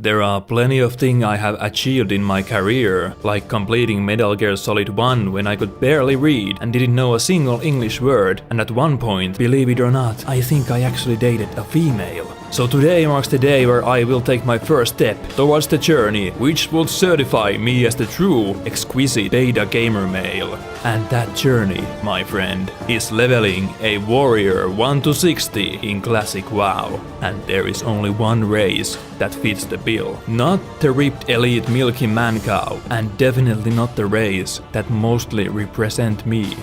There are plenty of things I have achieved in my career, like completing Metal Gear Solid 1 when I could barely read and didn't know a single English word, and at one point, believe it or not, I think I actually dated a female. So today marks the day where I will take my first step towards the journey which will certify me as the true, exquisite beta gamer male. And that journey, my friend, is leveling a warrior 1 to 60 in classic WoW. And there is only one race that fits the bill. Not the ripped elite milky man cow, and definitely not the race that mostly represent me.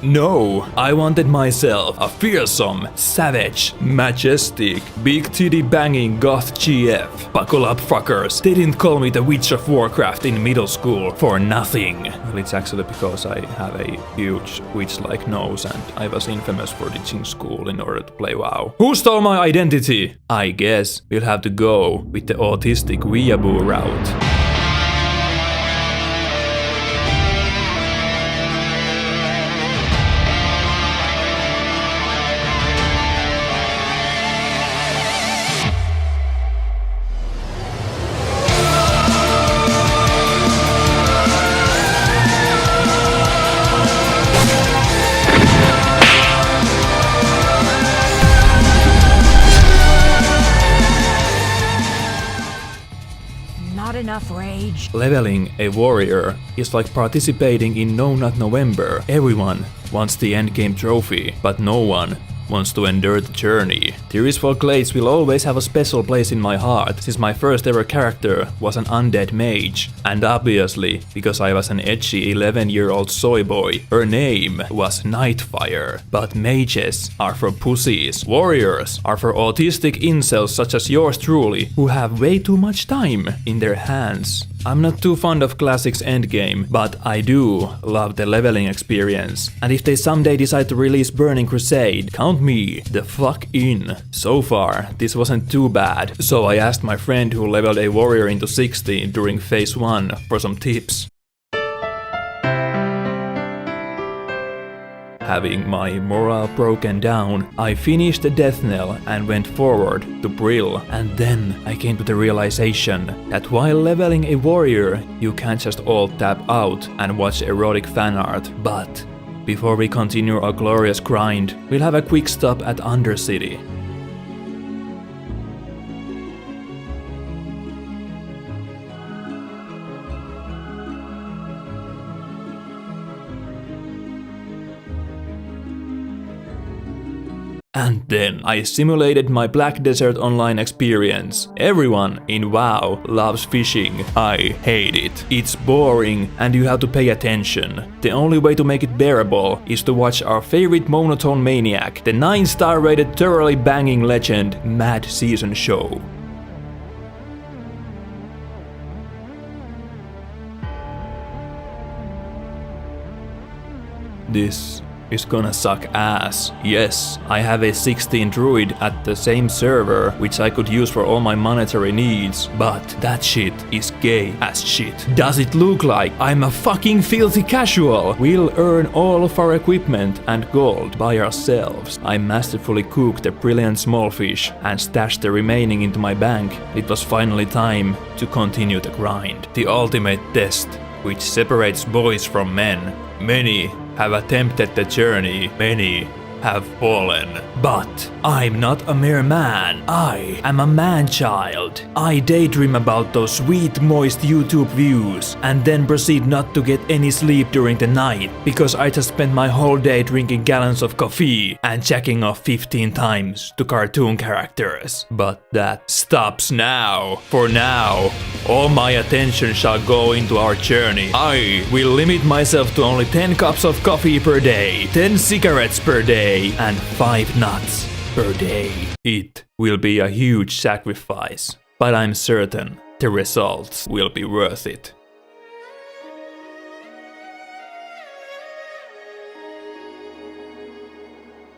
No, I wanted myself a fearsome, savage, majestic, big titty banging goth GF. Buckle up fuckers, they didn't call me the Witch of Warcraft in middle school for nothing. Well, it's actually because I have a huge witch-like nose and I was infamous for ditching school in order to play WoW. Who stole my identity? I guess we'll have to go with the autistic weeaboo route. Enough rage. Leveling a warrior is like participating in No Nut November. Everyone wants the endgame trophy, but no one wants to endure the journey. Tears for Glades will always have a special place in my heart, since my first ever character was an undead mage. And obviously, because I was an edgy 11-year-old soy boy, her name was Nightfire. But mages are for pussies, warriors are for autistic incels such as yours truly, who have way too much time in their hands. I'm not too fond of Classic's endgame, but I do love the leveling experience. And if they someday decide to release Burning Crusade, count me the fuck in. So far, this wasn't too bad, so I asked my friend who leveled a warrior into 60 during phase 1 for some tips. Having my morale broken down, I finished the death knell and went forward to Prole. And then I came to the realization that while leveling a warrior, you can't just alt tab out and watch erotic fan art. But before we continue our glorious grind, we'll have a quick stop at Undercity. And then I simulated my Black Desert Online experience. Everyone in WoW loves fishing. I hate it. It's boring and you have to pay attention. The only way to make it bearable is to watch our favorite monotone maniac, the 9-star rated thoroughly banging legend, Mad Season Show. This is gonna suck ass. Yes, I have a 16 druid at the same server, which I could use for all my monetary needs, but that shit is gay as shit. Does it look like I'm a fucking filthy casual? We'll earn all of our equipment and gold by ourselves. I masterfully cooked a brilliant small fish and stashed the remaining into my bank. It was finally time to continue the grind. The ultimate test, which separates boys from men. Many have attempted the journey, many have fallen. But I'm not a mere man. I am a man-child. I daydream about those sweet, moist YouTube views and then proceed not to get any sleep during the night because I just spent my whole day drinking gallons of coffee and jacking off 15 times to cartoon characters. But that stops now. For now, all my attention shall go into our journey. I will limit myself to only 10 cups of coffee per day, 10 cigarettes per day, and 5 nuts per day. It will be a huge sacrifice, but I'm certain the results will be worth it.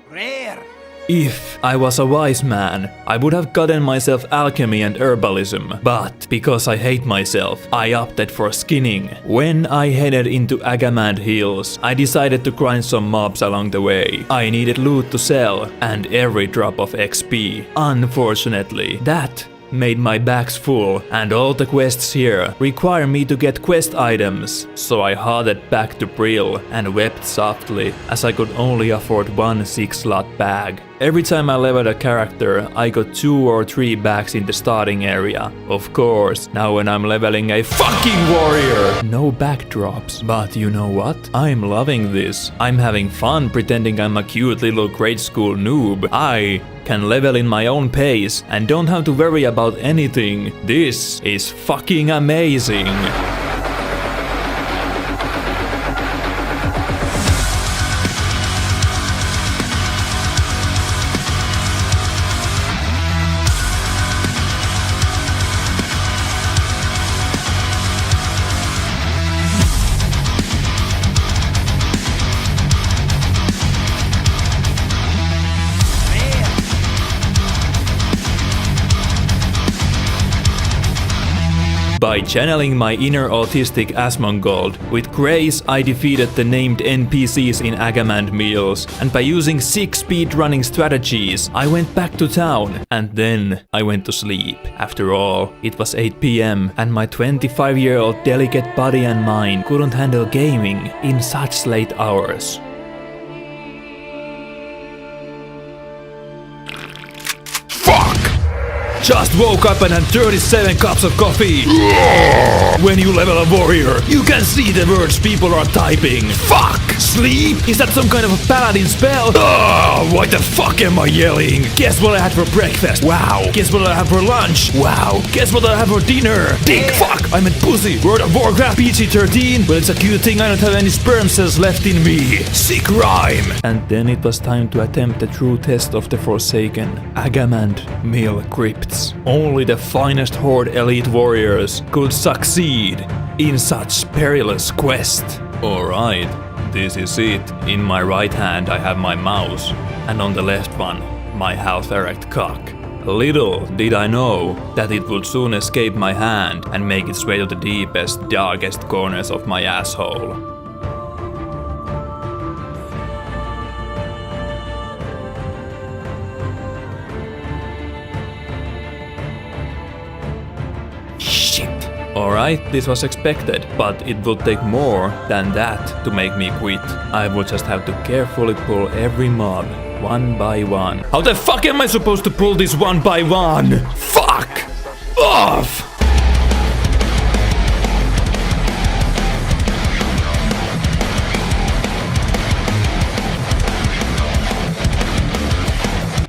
Rare. If I was a wise man, I would have gotten myself alchemy and herbalism, but because I hate myself, I opted for skinning. When I headed into Agamand Hills, I decided to grind some mobs along the way. I needed loot to sell and every drop of XP. Unfortunately, that made my bags full, and all the quests here require me to get quest items. So I headed back to Prole and wept softly as I could only afford one 6-slot bag. Every time I leveled a character, I got 2 or 3 bags in the starting area. Of course, now when I'm leveling a fucking warrior, no backdrops. But you know what? I'm loving this. I'm having fun pretending I'm a cute little grade school noob. I can level in my own pace and don't have to worry about anything. This is fucking amazing. By channeling my inner autistic Asmongold, with grace I defeated the named NPCs in Agamand meals, and by using 6 speedrunning strategies, I went back to town, and then I went to sleep. After all, it was 8 PM, and my 25-year-old delicate body and mind couldn't handle gaming in such late hours. Just woke up and had 37 cups of coffee. When you level a warrior, you can see the words people are typing. Fuck! Sleep? Is that some kind of a paladin spell? Why the fuck am I yelling? Guess what I had for breakfast? Wow. Guess what I had for lunch? Wow. Guess what I had for dinner? Dick! Fuck! I meant pussy. World of Warcraft PG-13? Well, it's a cute thing I don't have any sperm cells left in me. Sick rhyme! And then it was time to attempt the true test of the Forsaken. Agamand Mill Crypt. Only the finest Horde elite warriors could succeed in such perilous quest. Alright, this is it. In my right hand I have my mouse, and on the left one, my half-erect cock. Little did I know that it would soon escape my hand and make its way to the deepest, darkest corners of my asshole. Alright, this was expected, but it would take more than that to make me quit. I would just have to carefully pull every mob, one by one. How the fuck am I supposed to pull this one by one? Fuck! Off!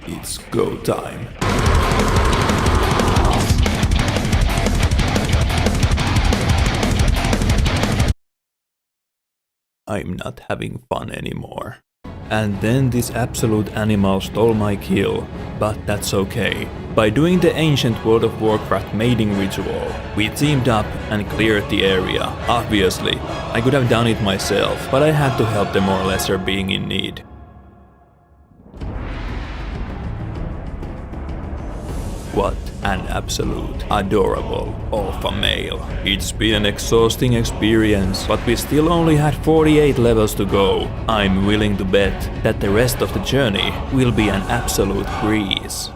It's go time. I'm not having fun anymore. And then this absolute animal stole my kill, but that's okay. By doing the ancient World of Warcraft mating ritual, we teamed up and cleared the area. Obviously, I could have done it myself, but I had to help the more lesser being in need. What an absolute, adorable alpha male. It's been an exhausting experience, but we still only had 48 levels to go. I'm willing to bet that the rest of the journey will be an absolute breeze.